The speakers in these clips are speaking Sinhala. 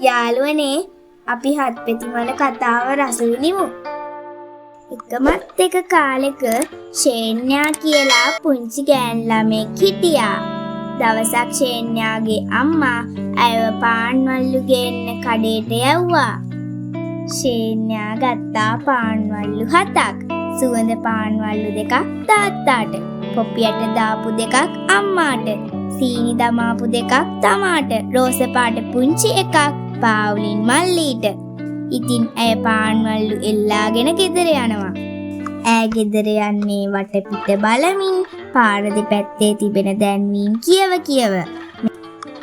යාළුවනේ අපි හත්පෙති මල කතාව රස විඳිමු. එකමත් එක කාලෙක ෂේන්යා කියලා පුංචි ගෑන් ළමෙක් හිටියා. දවසක් ෂේන්යාගේ අම්මා ඇයව පාන්වල්ලු ගේන්න කඩේට යවුවා. ෂේන්යා ගත්තා පාන්වල්ලු 7ක්. සුවඳ පාන්වල්ලු 2ක් තාත්තාට. පොපියට දාපු 2ක් අම්මාට. සීනි දමාපු 2ක් තමාට. රෝස පාට පුංචි එකක් පාවුලින් මල්ලීට. ඉතින් ඇය පාන්වල්ලු එල්ලාගෙන ගෙදර යනවා. ඈ ගෙදර යන්නේ වටපිට බලමින් පාර දෙපැත්තේ තිබෙන දැන්වීම් කියව.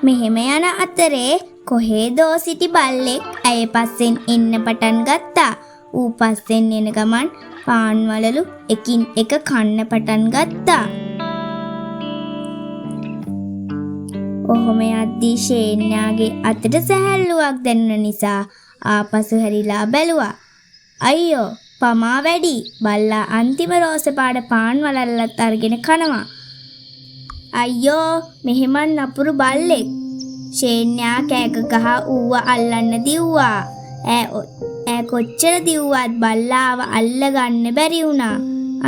මෙහෙම යන අතරේ කොහෙදෝ සිටි බල්ලෙක් ඇය පස්සෙන් එන්න පටන් ගත්තා. ඌ පස්සෙන් එන ගමන් පාන්වලලු එකින් එක කන්න පටන් ගත්තා. ඔහොම යද්දී ෂේන්යාගේ අතට සැහැල්ලුවක් දැනුන නිසා ආපසු හැරිලා බැලුවා. අයියෝ පමා වැඩි. බල්ලා අන්තිම රෝස පාට පාන් වලල්ලත් අරගෙන කනවා. අයියෝ මෙහෙමත් නපුරු බල්ලෙක්. ෂේන්යා කෑක ගහ ඌව අල්ලන්න දිව්වා. ඈ කොච්චර දිව්වත් බල්ලාව අල්ලගන්න බැරි වුණා.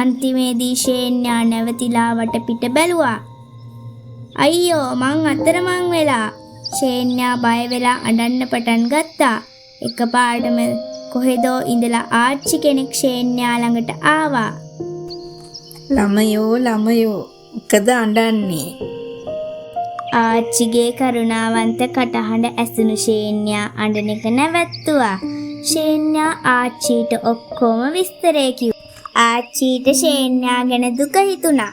අන්තිමේදී ෂේන්යා නැවතිලා වටපිට බැලුවා. අයියෝ මං අතරමං වෙලා. ෂේන්යා බය වෙලා අඬන්න පටන් ගත්තා. එකපාරටම කොහෙදෝ ඉඳලා ආච්චි කෙනෙක් ෂේන්යා ළඟට ආවා. ළමයෝ මොකද අඬන්නේ? ආච්චිගේ කරුණාවන්ත කටහඬ ඇසුණු ෂේන්යා අඬන එක නැවැත්තුවා. ෂේන්යා ආච්චිට ඔක්කොම විස්තරය කිව්වා. ආච්චිට ෂේන්යා ගැන දුක හිතුණා.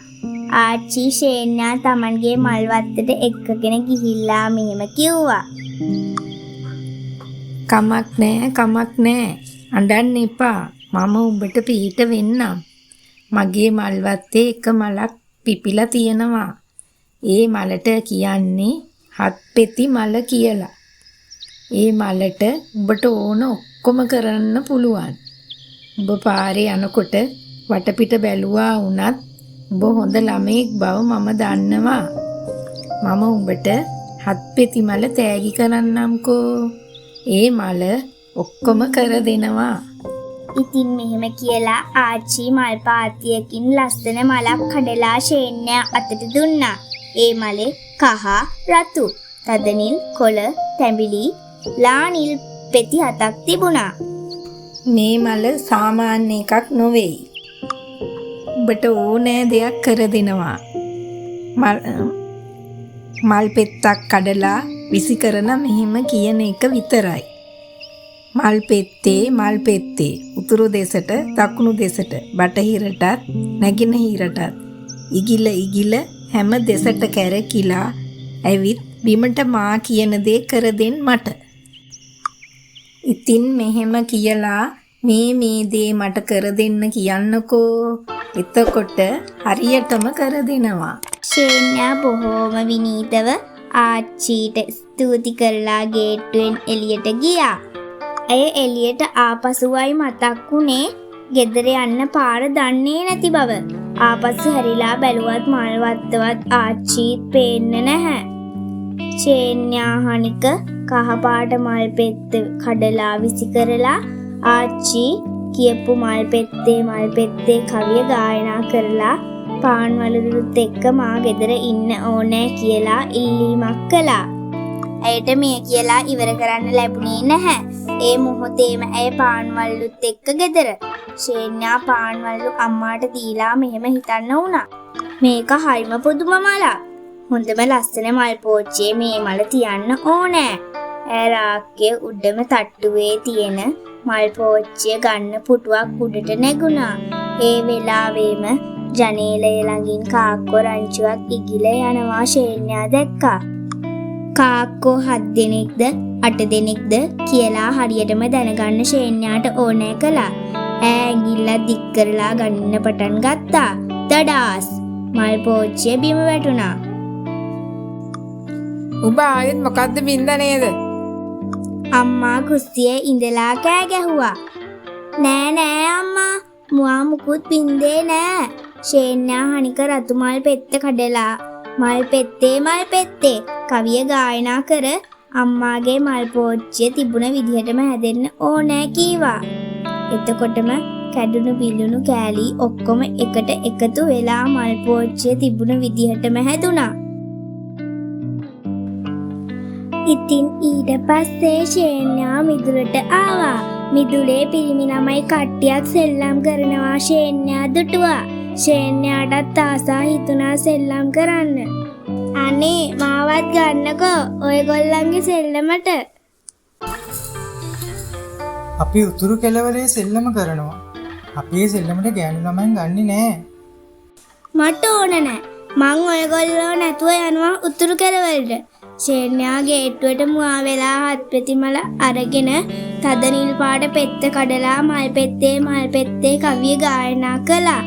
ආච්චි ෂේන්යා තමන්ගේ මල් වත්තට එක්කගෙන ගිහිල්ලා මෙහෙම කිව්වා. කමක් නෑ අඬන්න එපා. මම උඹට පිහිට වෙන්නම්. මගේ මල් වත්තේ එක මලක් පිපිලා තියෙනවා. ඒ මලට කියන්නේ හත්පෙති මල කියලා. ඒ මලට උඹට ඕන ඔක්කොම කරන්න පුළුවන්. උඹ පාරේ යනකොට වටපිට බැලුවා වුණත් උඹ හොඳ ළමෙක් බව මම දන්නවා. මම උඹට හත්පෙති මල තෑගි කරන්නම්කෝ. ඒ මල ඔක්කොම කර දෙනවා. ඉතින් මෙහෙම කියලා ආච්චි මල් පාතියකින් ලස්සන මලක් කඩලා ෂේන්යා අතට දුන්නා. ඒ මලේ කහ රතු තදනිල් කොළ තැඹිලි ලානිල් පෙති 7ක් තිබුණා. මේ මල සාමාන්‍ය එකක් නොවේ. උඹට ඕනෑ දෙයක් කර දෙනවා. මල් පෙත්තක් කඩලා විසි කරන මෙහෙම කියන එක විතරයි. මල් පෙත්තේ උතුරු දෙසට දකුණු දෙසට බටහිරටත් නැගෙනහිරටත් ඉගිල හැම දෙසට කැරකිලා ඇවිත් බිමට මා කියන දේ කර දෙන්න මට. ඉතින් මෙහෙම කියලා මේ දේ මට කර දෙන්න කියන්නකෝ. එතකොට හරියටම කර දෙනවා. ෂේන්යා බොහෝම විනීතව ආච්චිට ස්තුති කරලා ගේට්ටුවෙන් එළියට ගියා. ඇය එළියට ආපසුවයි මතක් වුණේ ගෙදර යන්න පාර දන්නේ නැති බව. ආපසු හැරිලා බැලුවත් මල් වත්තවත් ආච්චිත් පේන්නේ නැහැ. ෂේන්යා හනික කහපාට මල් පෙත්ත කඩලා විසි කරලා ආච්චි කියපු මල් පෙත්තේ කවිය ගායනා කරලා පාන්වලුත් එක්ක මා ගෙදර ඉන්න ඕනෑ කියලා ඉල්ලීමක් කළා. ඇයට මේ කියලා ඉවර කරන්න ලැබුණේ නැහැ. ඒ මොහොතේම ඇය පාන්වලුත් එක්ක ගෙදර. ෂේන්යා පාන්වලු අම්මාට දීලා මෙහෙම හිතන්න වුණා. මේක හරිම පුදුම මලක්. හොඳම ලස්සන මල් පෝච්චියේ මේ මල තියන්න ඕනෑ. ඇය රාක්කේ උඩම තට්ටුවේ තියෙන මල් පෝච්චිය ගන්න පුටුවක් උඩට නැගුණා. ඒ වෙලාවෙම ජනේලය ළඟින් කාක්කෝ රංචුවක් ඉගිල යනවා ෂේන්යා දැක්කා. කාක්කෝ 7 දෙනෙක්ද 8 දෙනෙක්ද කියලා හරියටම දැනගන්න ෂේන්යාට ඕනෑ කළා. ඈ ඇඟිල්ල දික් කරලා ගන්න පටන් ගත්තා. දඩාස් මල් පෝච්චිය බිම වැටුණා. උඹ ආයෙත් මොකද්ද බින්ද නේද? අම්මා කුස්සියේ ඉඳලා කෑ ගැහුවා. නෑ අම්මා මුවා මුකුත් බින්දේ නෑ. ෂේන්යා හනික රතු මල් පෙත්ත කඩලා මල් පෙත්තේ කවිය ගායනා කර අම්මාගේ මල් පෝච්චිය තිබුණ විදිහටම හැදෙන්න ඕනෑ කීවා. එතකොටම කැඩුණු බිඳුණු කෑලි ඔක්කොම එකට එකතු වෙලා මල් පෝච්චිය තිබුණ විදිහටම හැදුනා. ඉතින් ඊට පස්සේ ෂේන්යා මිදුලට ආවා. මිදුලේ පිරිමි ළමයි කට්ටියක් සෙල්ලම් කරනවා ෂේන්යා දුටුවා. ෂේන්යාටත් ආසා හිතුණා සෙල්ලම් කරන්න. අනේ මාවත් ගන්නකෝ ඔයගොල්ලන්ගේ සෙල්ලමට. අපි උතුරු කෙළවරේ සෙල්ලම කරනවා. අපේ සෙල්ලමට ගෑනු ළමයින් ගන්නෙ නෑ. මට ඕන නෑ. මං ඔයගොල්ලෝ නැතුව යනවා උතුරු කෙළවරට. ෂේන්යා ගේට්ටුවට මුවා වෙලා හත්පෙතිමල අරගෙන තද නිල් පාට පෙත්ත කඩලා මල් පෙත්තේ කවිය ගායනා කළා.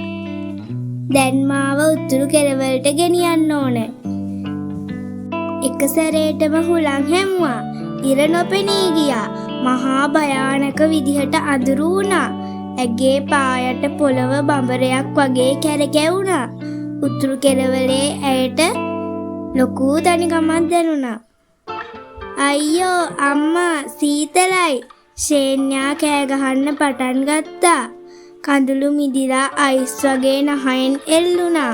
දැන් මාව උතුරු කෙළවරට ගෙනියන්න ඕන. එක සැරේටම හුලං හැමුවා. ඉර නොපෙනී ගියා. මහා භයානක විදිහට අඳුරු වුණා. ඇගේ පායට පොළව බඹරයක් වගේ කැරකැවුණා. උතුරු කෙළවරේ ඇයට ලොකු තනිකමක් දැනුණා. අයියෝ අම්මා සීතලයි. ෂේන්යා කෑ ගහන්න පටන් ගත්තා. කඳුළු මිදිලා අයිස් වගේ නහයෙන් එල්ලුණා.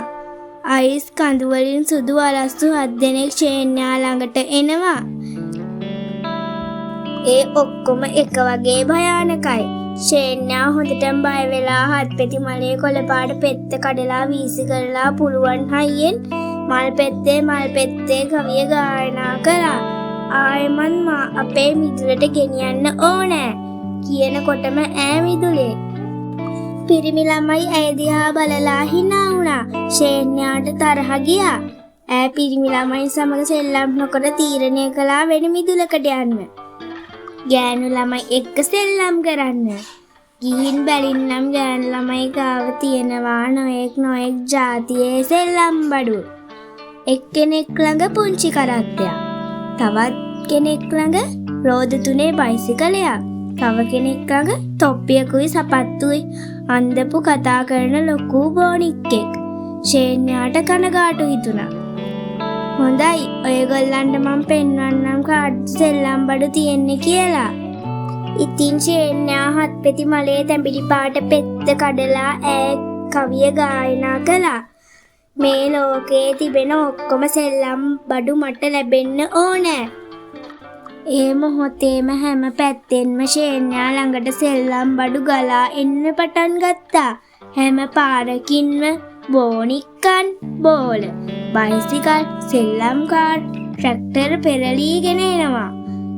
අයිස් කඳු වලින් සුදු වලස්සු 7 දෙනෙක් ෂේන්යා ළඟට එනවා. ඒ ඔක්කොම එක වගේ භයානකයි. ෂේන්යා හොඳටම බය වෙලා හත්පෙති මලේ කොළපාට පෙත්ත කඩලා වීසි කරලා පුළුවන් හයියෙන් මල් පෙත්තේ කවිය ගායනා කළා. ආයෙමත් මා අපේ මිදුලට ගෙනියන්න ඕනෑ කියනකොටම ඈ මිදුලේ. පිරිමි ළමයි ඇය දිහා බලලා hina වුණා. ෂේන්යාට තරහ ගියා. ඈ පිරිමි ළමයි සමග සෙල්ලම් නොකර තීරණය කළා වෙන මිදුලකට යන්න. ගෑනු ළමයි එක්ක සෙල්ලම් කරන්න. ගිහින් බැලින්නම් ගෑනු ළමයි ගාව තියෙනවා නොයෙක් ජාතියේ සෙල්ලම් බඩු. එක්කෙනෙක් ළඟ පුංචි කරත්තයක්. තවත් කෙනෙක් ළඟ රෝද 3 බයිසිකලයක්. තව කෙනෙක් ළඟ තොප්පියකුයි සපත්තුයි අන්දපු කතා කරන ලොකු බෝනික්කෙක්. ෂේන්යාට කනගාටු හිතුණා. හොඳයි ඔයගොල්ලන්ට මම පෙන්වන්නම් කාඩ් සෙල්ලම් බඩු තියෙන්නේ කියලා. ඉතින් ෂේන්යා හත්පෙති මලේ තැඹිලි පාට පෙත්ත කඩලා ඈ කවිය ගායනා කළා. මේ ලෝකේ තිබෙන ඔක්කොම සෙල්ලම් බඩු මට ලැබෙන්න ඕනෑ. ඒ මොහොතේම හැම පැත්තෙන්ම ෂේන්යා ළඟට සෙල්ලම් බඩු ගලා එන්න පටන් ගත්තා. හැම පාරකින්ම බෝනික්කන්, බෝල, බයිසිකල්, සෙල්ලම් කාර්, ට්‍රැක්ටර් පෙරලීගෙන එනවා.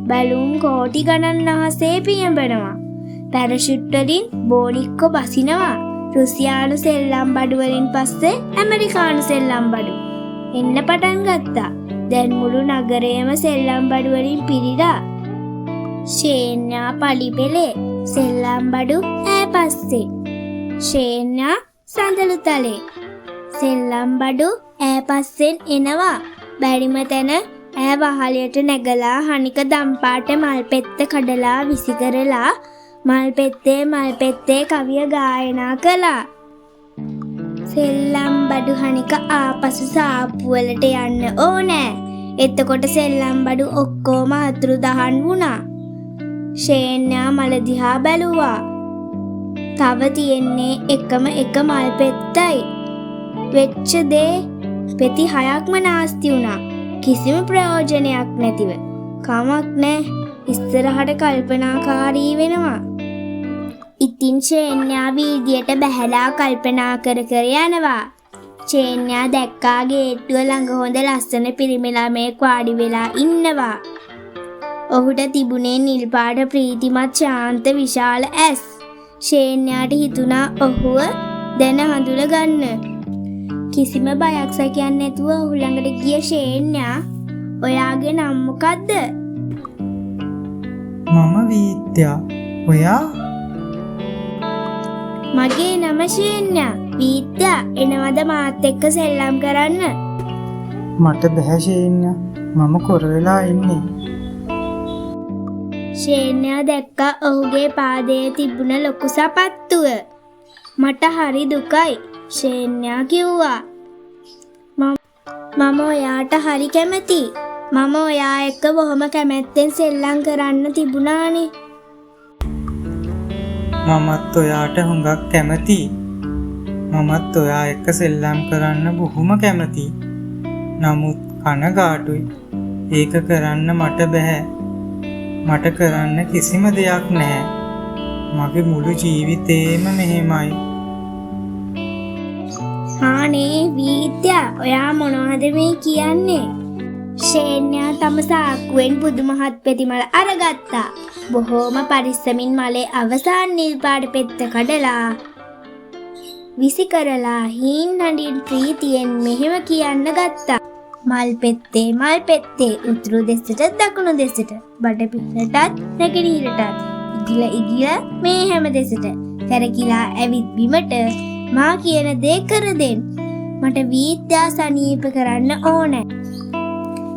බැලුම් කෝටි ගණන් අහසේ පියඹනවා. පැරෂුට් වලින් බෝනික්කෝ බසිනවා. රුසියානු සෙල්ලම් බඩු වලින් පස්සේ ඇමරිකානු සෙල්ලම් බඩු එන්න පටන් ගත්තා. දැන් මුළු නගරයම සෙල්ලම් බඩු වලින් පිරීලා. ෂේන්යා පලිපෙලේ සෙල්ලම් බඩු ඈ පස්සේ. ෂේන්යා සඳලු තලේ සෙල්ලම් බඩු ඈ පස්සෙන් එනවා. බැරිම තැන ඈ වහලයට නැගලා හනික දම්පාට මල් පෙත්ත කඩලා විසි කරලා මල් පෙත්තේ කවිය ගායනා කළා. සෙල්ලම් බඩු හනික ආපසු සාප්පු වලට යන්න ඕනෑ. එතකොට සෙල්ලම් බඩු ඔක්කොම අතුරුදහන් වුණා. ෂේන්යා මල දිහා බැලුවා. තව තියෙන්නේ එකම එක මල් පෙත්තයි. වෙච්ච දේ පෙති 6ක්ම නාස්ති වුණා. කිසිම ප්‍රයෝජනයක් නැතිව. කමක් නෑ. ඉස්සරහට කල්පනාකාරී වෙනවා. ඉතින් ෂේන්යා වීදියට බැහැලා කල්පනා කර යනවා. ෂේන්යා දැක්කා ගේට්ටුව ළඟ හොඳ ලස්සන පිරිමි ළමයෙක් වාඩි වෙලා ඉන්නවා. ඔහුට තිබුණේ නිල් පාට ප්‍රීතිමත් ශාන්ත විශාල ඇස්. ෂේන්යාට හිතුණා ඔහුව දැන හඳුන ගන්න. කිසිම බයක් සැකයක් නැතුව ඔහු ළඟට ගිය ෂේන්යා ඔයාගේ නම මොකද්ද? මම වීත්‍යා. ඔයා? මගේ නම ෂේන්යා. වීත්‍යා එනවද මාත් එක්ක සෙල්ලම් කරන්න? මට බැහැ ෂේන්යා. මම කොර වෙලා ඉන්නේ. ෂේන්යා දැක්කා ඔහුගේ පාදයේ තිබුණ ලොකු සපත්තුව. මට හරි දුකයි. ෂේන්යා කිව්වා. මම ඔයාට හරි කැමතියි. මම ඔයා එක්ක බොහොම කැමැත්තෙන් සෙල්ලම් කරන්න තිබුණානේ. මමත් ඔයාට හුඟක් කැමතියි. මමත් ඔයා එක්ක සෙල්ලම් කරන්න බොහොම කැමතියි. නමුත් කනගාටුයි. ඒක කරන්න මට බෑ. මට කරන්න කිසිම දෙයක් නැහැ. මගේ මුළු ජීවිතේම මෙහෙමයි. ආනේ වීත්‍යා ඔයා මොනවද මේ කියන්නේ? ෂේන්යා තම සාක්කුවෙන් බුදුමහත් ප්‍රතිමල අරගත්තා. බොහෝම පරිස්සමින් මලේ අවසාන නිල් පාට පෙත්ත කඩලා විසි කරලා හීන් හඬින් ප්‍රීතියෙන් මෙහෙම කියන්න ගත්තා. මල් පෙත්තේ උතුරු දෙසට දකුණු දෙසට බඩපින්නටත් නැගෙනහිරටත් ඉගිල මේ හැම දෙසට කැරකිලා ඇවිත් බිමට මා කියන දේ කර දෙන්න. මට වීත්‍යා සනීප කරන්න ඕනේ.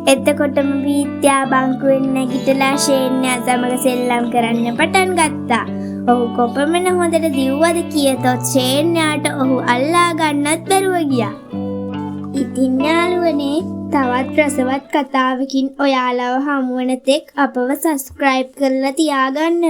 එතකොටම වීත්‍යා බංකුවෙන් නැගිටලා ෂේන්යා සමග සෙල්ලම් කරන්න පටන් ගත්තා. ඔහු කොපමණ හොඳට දිව්වද කියතොත් ෂේන්යාට ඔහු අල්ලා ගන්නත් බැරුව ගියා. ඉතින් යාළුවනේ තවත් රසවත් කතාවකින් ඔයාලව හමුවන තෙක් අපව සබ්ස්ක්‍රයිබ් කරලා තියාගන්න.